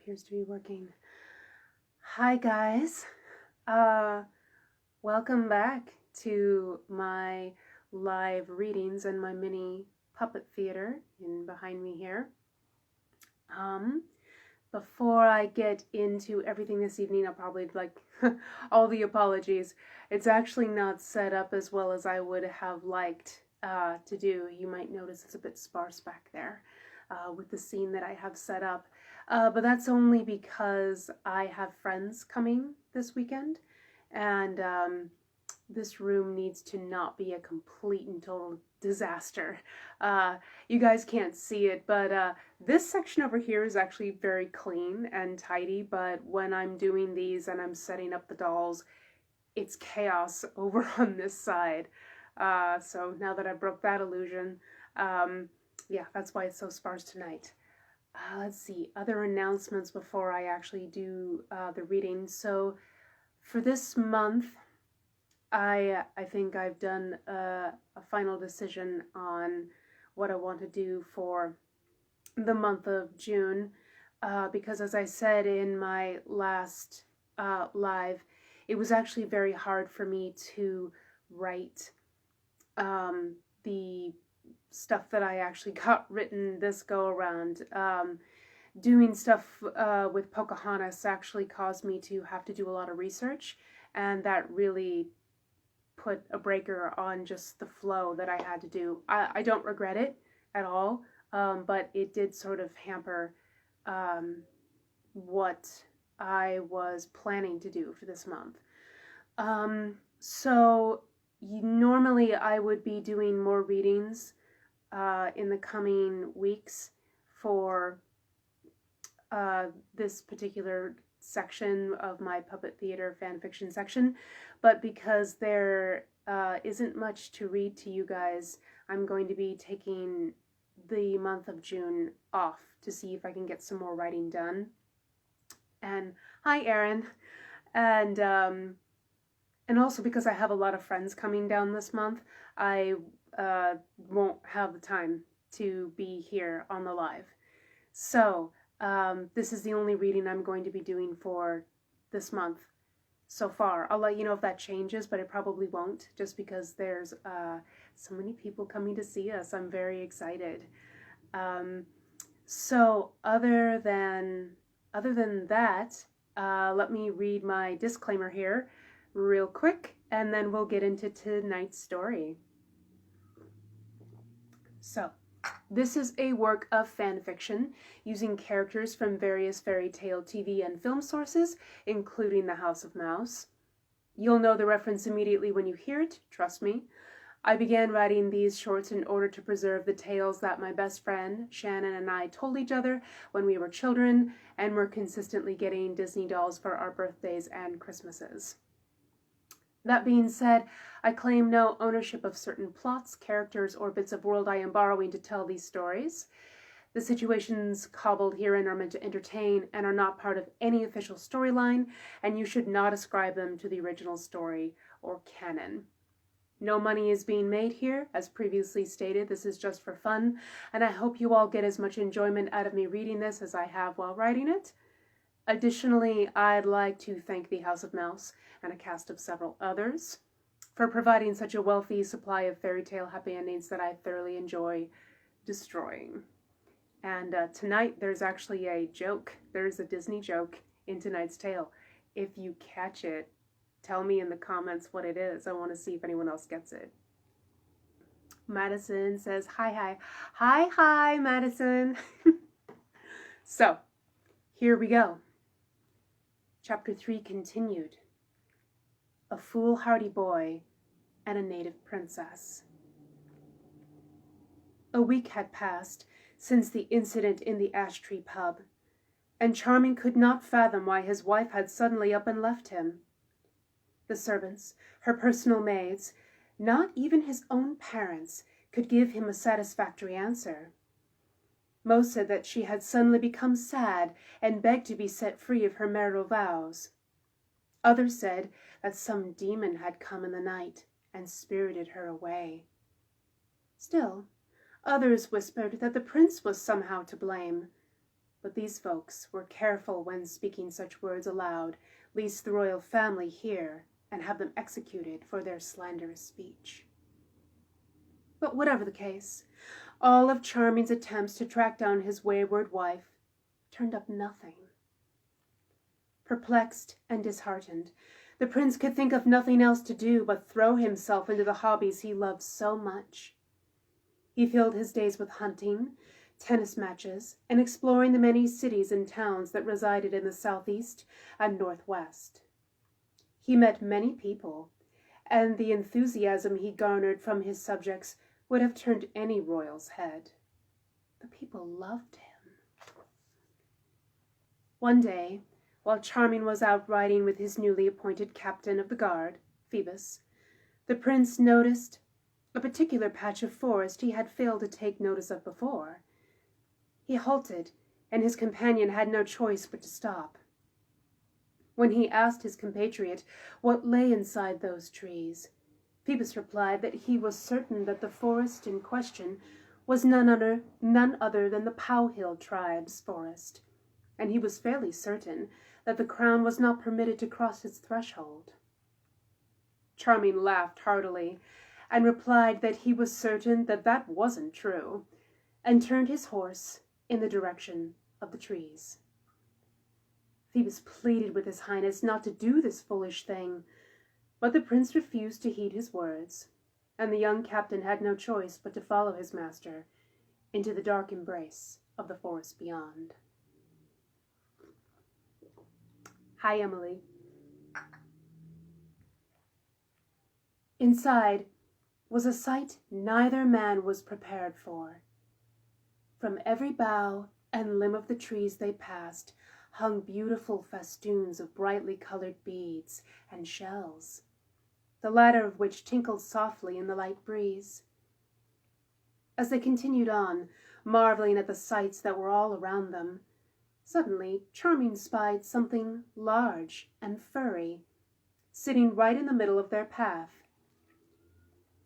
appears to be working. Hi guys, welcome back to my live readings and my mini puppet theater behind me here. Before I get into everything this evening, I'll probably all the apologies. It's actually not set up as well as I would have liked to do. You might notice it's a bit sparse back there with the scene that I have set up. But that's only because I have friends coming this weekend, and this room needs to not be a complete and total disaster. You guys can't see it, but this section over here is actually very clean and tidy, but when I'm doing these and I'm setting up the dolls, it's chaos over on this side. So now that I broke that illusion, yeah, that's why it's so sparse tonight. Let's see, other announcements before I actually do the reading. So for this month, I think I've done a final decision on what I want to do for the month of June, because as I said in my last live, it was actually very hard for me to write the stuff that I actually got written this go around. Doing stuff with Pocahontas actually caused me to have to do a lot of research, and that really put a breaker on just the flow that I had to do. I don't regret it at all, but it did sort of hamper what I was planning to do for this month. So normally I would be doing more readings in the coming weeks for this particular section of my puppet theater fanfiction section, but because there isn't much to read to you guys, I'm going to be taking the month of June off to see if I can get some more writing done. And hi Erin, and also because I have a lot of friends coming down this month, I won't have the time to be here on the live. So this is the only reading I'm going to be doing for this month so far. I'll let you know if that changes, but it probably won't, just because there's so many people coming to see us. I'm very excited. So other than that, let me read my disclaimer here real quick, and then we'll get into tonight's story. So, this is a work of fan fiction using characters from various fairy tale TV and film sources, including The House of Mouse. You'll know the reference immediately when you hear it, trust me. I began writing these shorts in order to preserve the tales that my best friend, Shannon, and I told each other when we were children and were consistently getting Disney dolls for our birthdays and Christmases. That being said, I claim no ownership of certain plots, characters, or bits of world I am borrowing to tell these stories. The situations cobbled herein are meant to entertain and are not part of any official storyline, and you should not ascribe them to the original story or canon. No money is being made here. As previously stated, this is just for fun, and I hope you all get as much enjoyment out of me reading this as I have while writing it. Additionally, I'd like to thank the House of Mouse and a cast of several others for providing such a wealthy supply of fairy tale happy endings that I thoroughly enjoy destroying. And tonight there's actually a joke. There's a Disney joke in tonight's tale. If you catch it, tell me in the comments what it is. I want to see if anyone else gets it. Madison says, hi, Madison. So, here we go. Chapter 3 continued. A foolhardy boy and a native princess. A week had passed since the incident in the Ash Tree pub, and Charming could not fathom why his wife had suddenly up and left him. The servants, her personal maids, not even his own parents, could give him a satisfactory answer. Most said that she had suddenly become sad and begged to be set free of her marital vows. Others said that some demon had come in the night and spirited her away. Still, others whispered that the prince was somehow to blame, But these folks were careful when speaking such words aloud, lest the royal family hear and have them executed for their slanderous speech. But whatever the case, all of Charming's attempts to track down his wayward wife turned up nothing. Perplexed and disheartened, the prince could think of nothing else to do but throw himself into the hobbies he loved so much. He filled his days with hunting, tennis matches, and exploring the many cities and towns that resided in the southeast and northwest. He met many people, and the enthusiasm he garnered from his subjects would have turned any royal's head. The people loved him. One day, while Charming was out riding with his newly appointed captain of the guard, Phoebus, the prince noticed a particular patch of forest he had failed to take notice of before. He halted, and his companion had no choice but to stop. When he asked his compatriot what lay inside those trees, Phoebus replied that he was certain that the forest in question was none other than the Powhatan tribe's forest, and he was fairly certain that the crown was not permitted to cross its threshold. Charming laughed heartily, and replied that he was certain that that wasn't true, and turned his horse in the direction of the trees. Phoebus pleaded with his highness not to do this foolish thing, but the prince refused to heed his words, and the young captain had no choice but to follow his master into the dark embrace of the forest beyond. Hi, Emily. Inside was a sight neither man was prepared for. From every bough and limb of the trees they passed hung beautiful festoons of brightly colored beads and shells, the latter of which tinkled softly in the light breeze. As they continued on, marveling at the sights that were all around them, suddenly Charming spied something large and furry, sitting right in the middle of their path.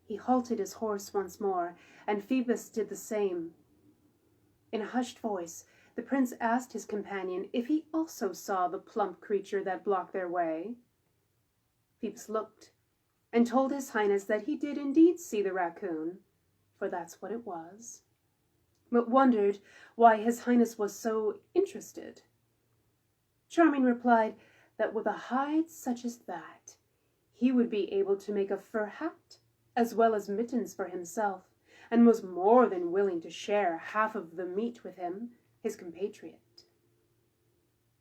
He halted his horse once more, and Phoebus did the same. In a hushed voice, the prince asked his companion if he also saw the plump creature that blocked their way. Phoebus looked, and told his highness that he did indeed see the raccoon, for that's what it was, but wondered why his highness was so interested. Charming replied that with a hide such as that, he would be able to make a fur hat as well as mittens for himself, and was more than willing to share half of the meat with him, his compatriot.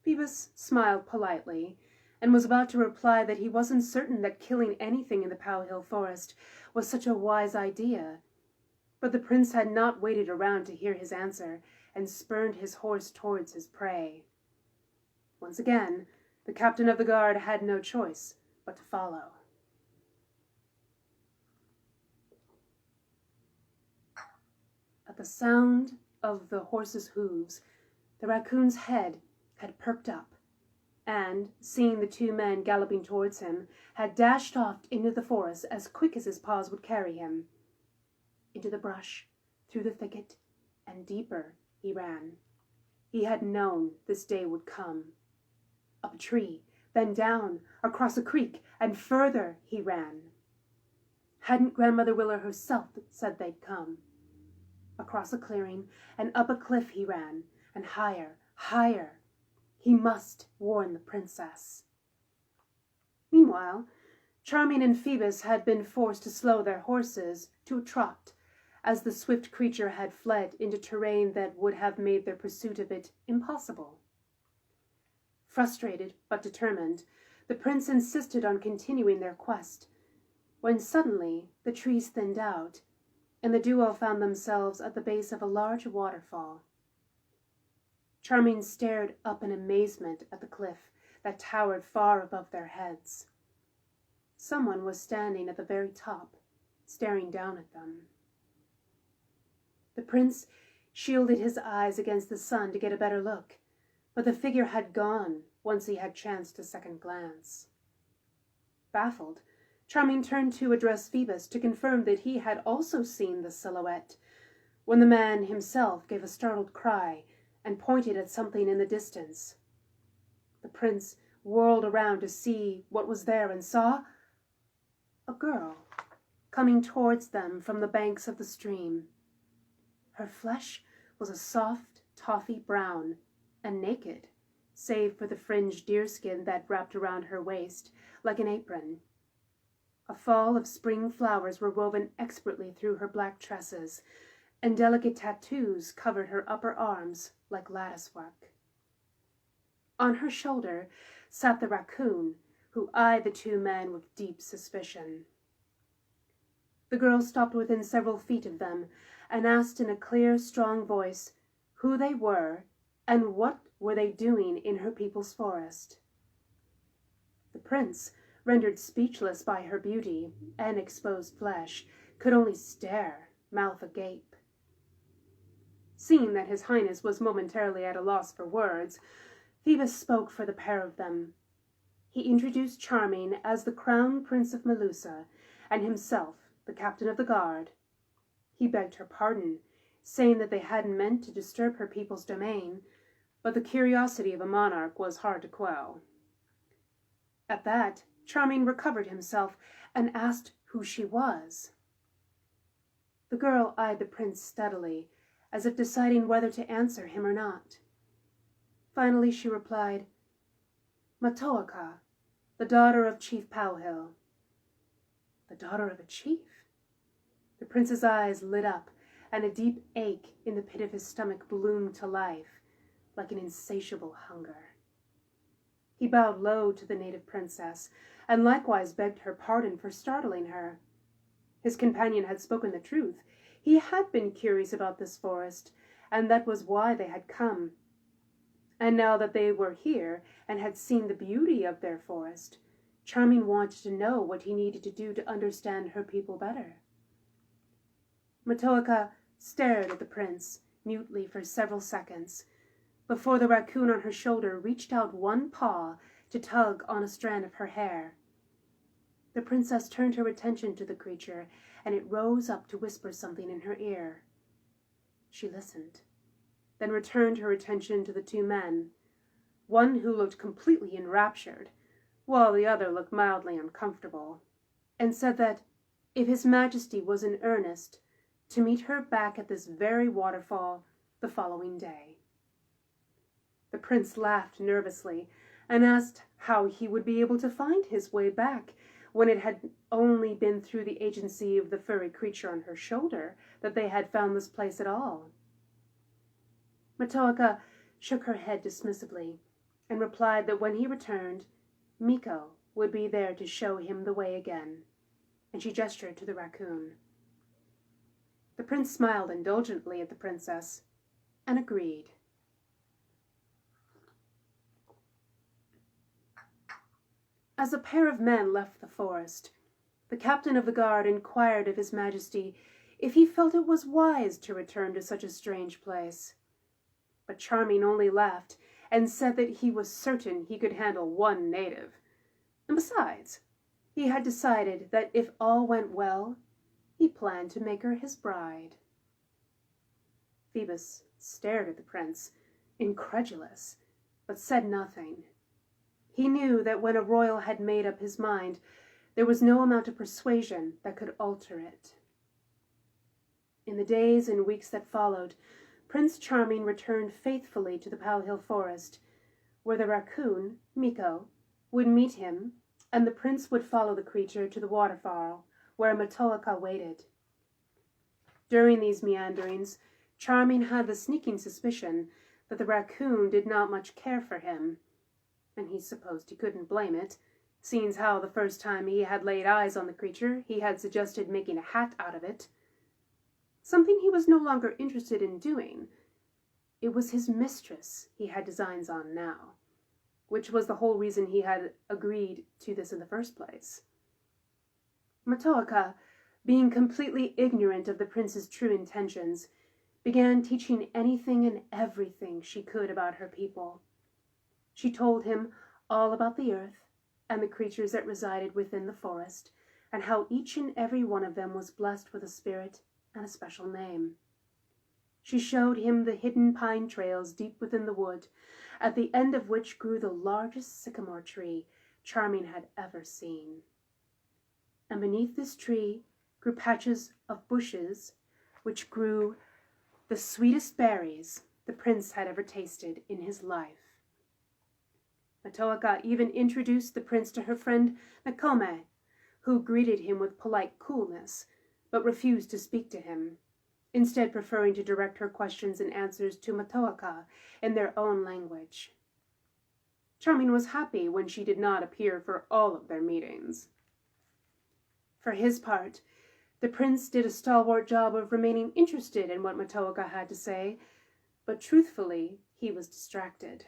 Phoebus smiled politely, and was about to reply that he wasn't certain that killing anything in the Powhatan forest was such a wise idea, but the prince had not waited around to hear his answer, and spurred his horse towards his prey. Once again, the captain of the guard had no choice but to follow. At the sound of the horse's hooves, the raccoon's head had perked up, and, seeing the two men galloping towards him, had dashed off into the forest as quick as his paws would carry him. Into the brush, through the thicket, and deeper he ran. He had known this day would come. Up a tree, then down, across a creek, and further he ran. Hadn't Grandmother Willer herself said they'd come? Across a clearing, and up a cliff he ran, and higher, higher. He must warn the princess. Meanwhile, Charming and Phoebus had been forced to slow their horses to a trot, as the swift creature had fled into terrain that would have made their pursuit of it impossible. Frustrated but determined, the prince insisted on continuing their quest, when suddenly the trees thinned out, and the duo found themselves at the base of a large waterfall. Charming stared up in amazement at the cliff that towered far above their heads. Someone was standing at the very top, staring down at them. The prince shielded his eyes against the sun to get a better look, but the figure had gone once he had chanced a second glance. Baffled, Charming turned to address Phoebus to confirm that he had also seen the silhouette, when the man himself gave a startled cry and pointed at something in the distance. The prince whirled around to see what was there and saw a girl coming towards them from the banks of the stream. Her flesh was a soft toffee brown and naked, save for the fringed deerskin that wrapped around her waist like an apron. A fall of spring flowers were woven expertly through her black tresses, and delicate tattoos covered her upper arms like lattice-work. On her shoulder sat the raccoon, who eyed the two men with deep suspicion. The girl stopped within several feet of them and asked in a clear, strong voice who they were and what were they doing in her people's forest. The prince, rendered speechless by her beauty and exposed flesh, could only stare, mouth agape. Seeing that his highness was momentarily at a loss for words, Phoebus spoke for the pair of them. He introduced Charming as the Crown Prince of Melusa, and himself the captain of the guard. He begged her pardon, saying that they hadn't meant to disturb her people's domain, but the curiosity of a monarch was hard to quell. At that, Charming recovered himself and asked who she was. The girl eyed the prince steadily, as if deciding whether to answer him or not. Finally she replied, "Matoaka, the daughter of Chief Powhatan." The daughter of a chief? The prince's eyes lit up, and a deep ache in the pit of his stomach bloomed to life, like an insatiable hunger. He bowed low to the native princess, and likewise begged her pardon for startling her. His companion had spoken the truth. He had been curious about this forest, and that was why they had come. And now that they were here and had seen the beauty of their forest, Charming wanted to know what he needed to do to understand her people better. Matoaka stared at the prince mutely for several seconds, before the raccoon on her shoulder reached out one paw to tug on a strand of her hair. The princess turned her attention to the creature, and it rose up to whisper something in her ear. She listened, then returned her attention to the two men, one who looked completely enraptured, while the other looked mildly uncomfortable, and said that, if His Majesty was in earnest, to meet her back at this very waterfall the following day. The prince laughed nervously and asked how he would be able to find his way back when it had only been through the agency of the furry creature on her shoulder that they had found this place at all. Matoaka shook her head dismissively and replied that when he returned, Miko would be there to show him the way again, and she gestured to the raccoon. The prince smiled indulgently at the princess and agreed. As the pair of men left the forest, the captain of the guard inquired of His Majesty if he felt it was wise to return to such a strange place. But Charming only laughed and said that he was certain he could handle one native. And besides, he had decided that if all went well, he planned to make her his bride. Phoebus stared at the prince, incredulous, but said nothing. He knew that when a royal had made up his mind, there was no amount of persuasion that could alter it. In the days and weeks that followed, Prince Charming returned faithfully to the Powhatan forest, where the raccoon, Miko, would meet him, and the prince would follow the creature to the waterfall, where Matoaka waited. During these meanderings, Charming had the sneaking suspicion that the raccoon did not much care for him, and he supposed he couldn't blame it, seeing how the first time he had laid eyes on the creature he had suggested making a hat out of it. Something he was no longer interested in doing. It was his mistress he had designs on now, which was the whole reason he had agreed to this in the first place. Matoaka, being completely ignorant of the prince's true intentions, began teaching anything and everything she could about her people. She told him all about the earth and the creatures that resided within the forest, and how each and every one of them was blessed with a spirit and a special name. She showed him the hidden pine trails deep within the wood, at the end of which grew the largest sycamore tree Charming had ever seen. And beneath this tree grew patches of bushes which grew the sweetest berries the prince had ever tasted in his life. Matoaka even introduced the prince to her friend Nakome, who greeted him with polite coolness, but refused to speak to him, instead preferring to direct her questions and answers to Matoaka in their own language. Charming was happy when she did not appear for all of their meetings. For his part, the prince did a stalwart job of remaining interested in what Matoaka had to say, but truthfully, he was distracted.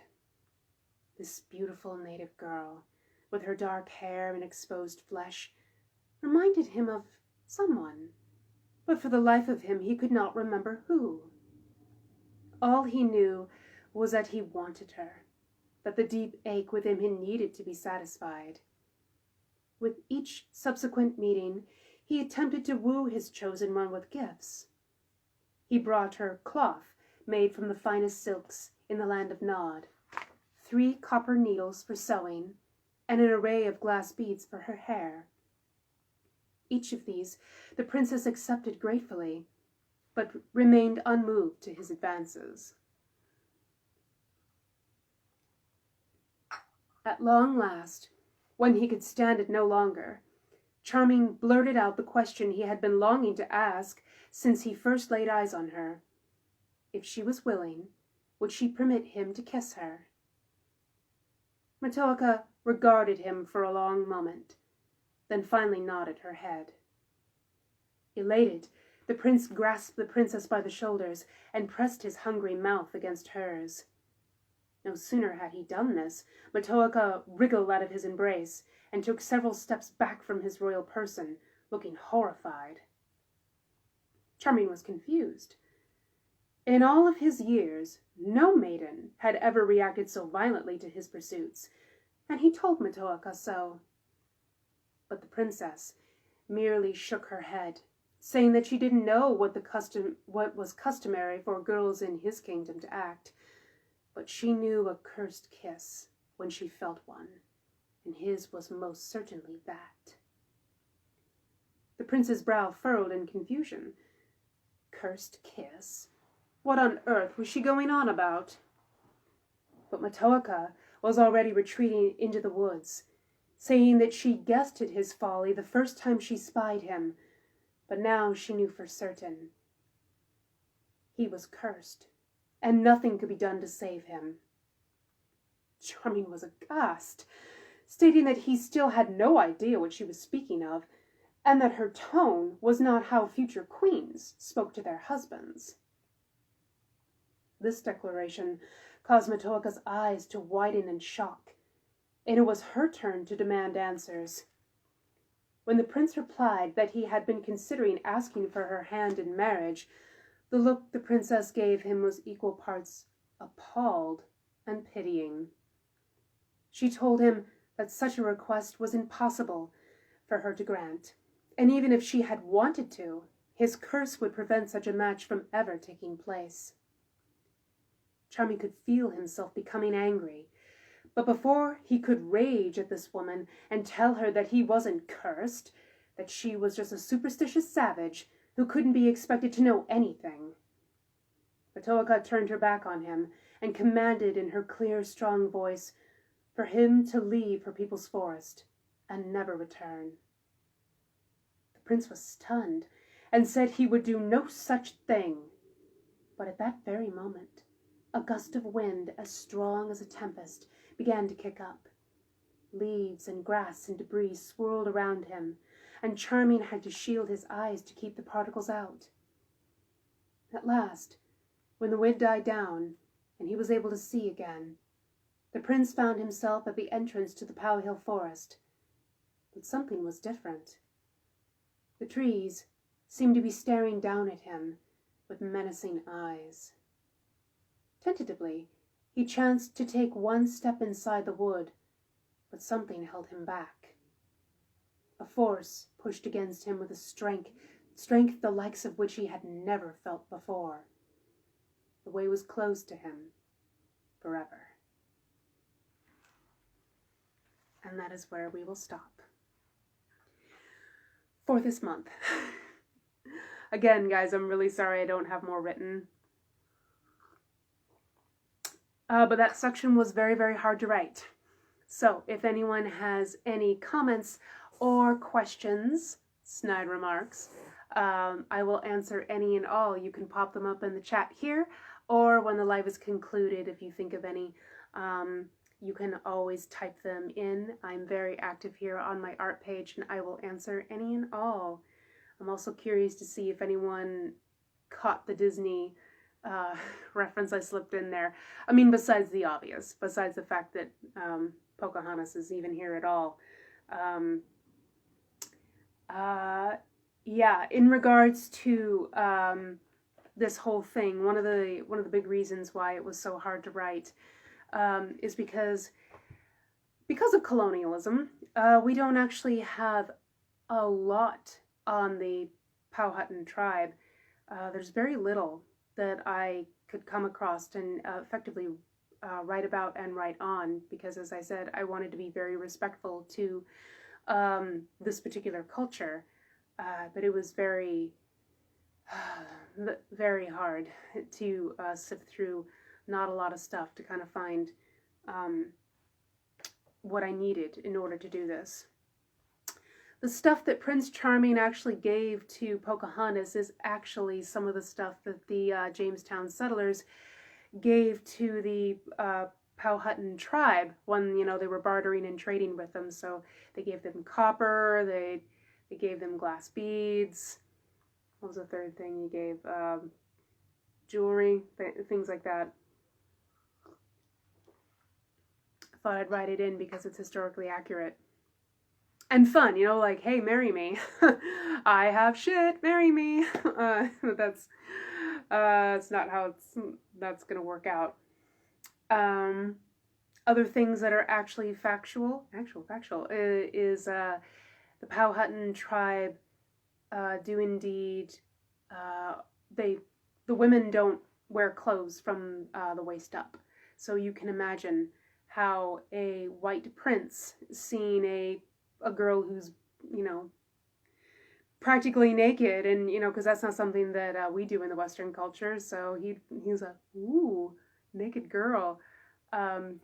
This beautiful native girl, with her dark hair and exposed flesh, reminded him of someone, but for the life of him he could not remember who. All he knew was that he wanted her, that the deep ache within him needed to be satisfied. With each subsequent meeting, he attempted to woo his chosen one with gifts. He brought her cloth made from the finest silks in the land of Nod, 3 copper needles for sewing, and an array of glass beads for her hair. Each of these the princess accepted gratefully, but remained unmoved to his advances. At long last, when he could stand it no longer, Charming blurted out the question he had been longing to ask since he first laid eyes on her. If she was willing, would she permit him to kiss her? Matoaka regarded him for a long moment, then finally nodded her head. Elated, the prince grasped the princess by the shoulders and pressed his hungry mouth against hers. No sooner had he done this, Matoaka wriggled out of his embrace and took several steps back from his royal person, looking horrified. Charming was confused. In all of his years, no maiden had ever reacted so violently to his pursuits, and he told Matoaka so. But the princess merely shook her head, saying that she didn't know what was customary for girls in his kingdom to act, but she knew a cursed kiss when she felt one, and his was most certainly that. The prince's brow furrowed in confusion. Cursed kiss? What on earth was she going on about? But Matoaka was already retreating into the woods, saying that she guessed at his folly the first time she spied him, but now she knew for certain. He was cursed, and nothing could be done to save him. Charming was aghast, stating that he still had no idea what she was speaking of, and that her tone was not how future queens spoke to their husbands. This declaration caused Matoaka's eyes to widen in shock, and it was her turn to demand answers. When the prince replied that he had been considering asking for her hand in marriage, the look the princess gave him was equal parts appalled and pitying. She told him that such a request was impossible for her to grant, and even if she had wanted to, his curse would prevent such a match from ever taking place. Charming could feel himself becoming angry, but before he could rage at this woman and tell her that he wasn't cursed, that she was just a superstitious savage who couldn't be expected to know anything, Matoaka turned her back on him and commanded in her clear, strong voice for him to leave her people's forest and never return. The prince was stunned and said he would do no such thing, but at that very moment a gust of wind as strong as a tempest began to kick up. Leaves and grass and debris swirled around him, and Charming had to shield his eyes to keep the particles out. At last, when the wind died down and he was able to see again, the prince found himself at the entrance to the Powhatan forest. But something was different. The trees seemed to be staring down at him with menacing eyes. Tentatively, he chanced to take one step inside the wood, but something held him back. A force pushed against him with a strength the likes of which he had never felt before. The way was closed to him forever. And that is where we will stop for this month. Again, guys, I'm really sorry I don't have more written. But that section was very, very hard to write. So if anyone has any comments or questions, snide remarks, I will answer any and all. You can pop them up in the chat here, or when the live is concluded, if you think of any, you can always type them in. I'm very active here on my art page, and I will answer any and all. I'm also curious to see if anyone caught the Disney reference I slipped in there. I mean, besides the obvious, besides the fact that Pocahontas is even here at all. Yeah, in regards to this whole thing, one of the big reasons why it was so hard to write is because of colonialism. We don't actually have a lot on the Powhatan tribe. There's very little that I could come across and effectively write about and write on, because, as I said, I wanted to be very respectful to this particular culture, but it was very, very hard to sift through not a lot of stuff to kind of find what I needed in order to do this. The stuff that Prince Charming actually gave to Pocahontas is actually some of the stuff that the Jamestown settlers gave to the Powhatan tribe when, you know, they were bartering and trading with them. So they gave them copper, they gave them glass beads. What was the third thing he gave? Jewelry, things like that. I thought I'd write it in because it's historically accurate. And fun, you know, like, hey, marry me. I have shit, marry me. That's not how that's going to work out. Other things that are actually factual is the Powhatan tribe do indeed, the women don't wear clothes from the waist up. So you can imagine how a white prince seeing a girl who's, you know, practically naked, and, you know, because that's not something that we do in the Western culture, so he's like, ooh, naked girl.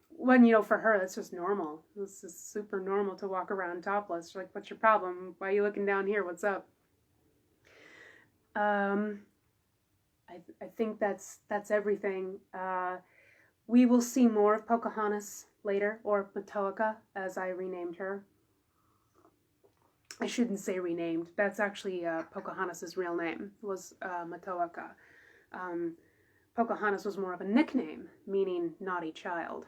When, you know, for her, that's just normal. This is super normal to walk around topless. Like, what's your problem? Why are you looking down here? What's up? I think that's everything. We will see more of Pocahontas later, or Matoaka, as I renamed her. I shouldn't say renamed. That's actually Pocahontas' real name, was Matoaka. Pocahontas was more of a nickname, meaning naughty child,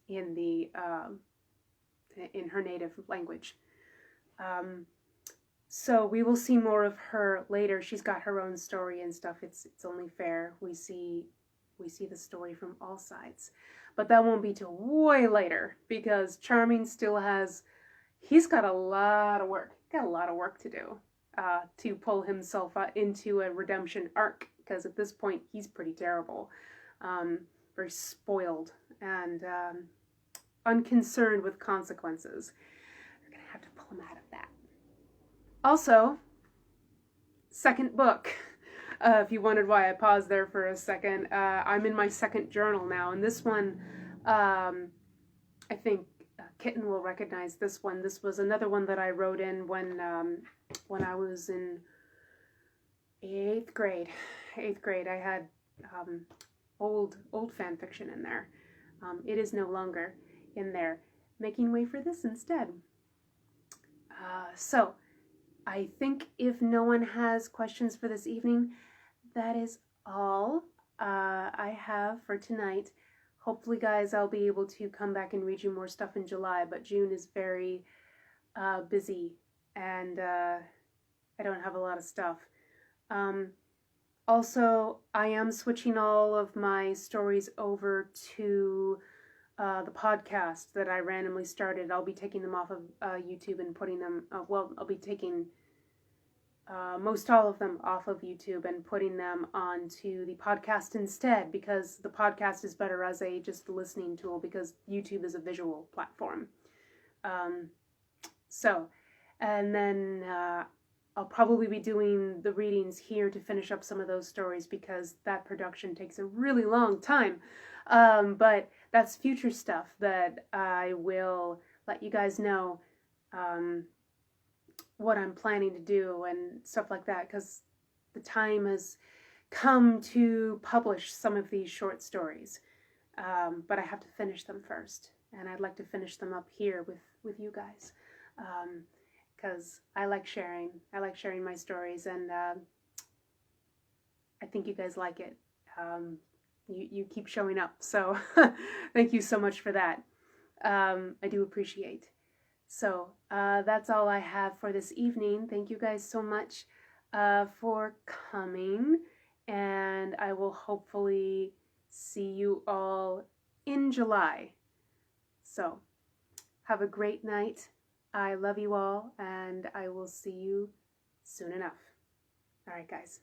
in her native language. So we will see more of her later. She's got her own story and stuff. It's only fair. We see the story from all sides. But that won't be till way later, because Charming still has... He's got a lot of work. Got a lot of work to do to pull himself into a redemption arc, because at this point he's pretty terrible, very spoiled and unconcerned with consequences. We're gonna have to pull him out of that. Also, second book. If you wondered why I paused there for a second, I'm in my second journal now, and this one, I think Kitten will recognize this one. This was another one that I wrote in when I was in 8th grade. 8th grade, I had old fan fiction in there. It is no longer in there. Making way for this instead. So, I think if no one has questions for this evening, that is all I have for tonight. Hopefully, guys, I'll be able to come back and read you more stuff in July, but June is very busy, and I don't have a lot of stuff. Also, I am switching all of my stories over to the podcast that I randomly started. I'll be taking them off of YouTube and putting them, I'll be taking most all of them off of YouTube and putting them onto the podcast instead, because the podcast is better as a just listening tool, because YouTube is a visual platform. And then I'll probably be doing the readings here to finish up some of those stories, because that production takes a really long time. But that's future stuff that I will let you guys know what I'm planning to do and stuff like that, because the time has come to publish some of these short stories. But I have to finish them first, and I'd like to finish them up here with you guys, because I like sharing my stories, and I think you guys like it. You keep showing up, so thank you so much for that. I do appreciate. So that's all I have for this evening. Thank you guys so much for coming, and I will hopefully see you all in July. So have a great night. I love you all, and I will see you soon enough. All right, guys.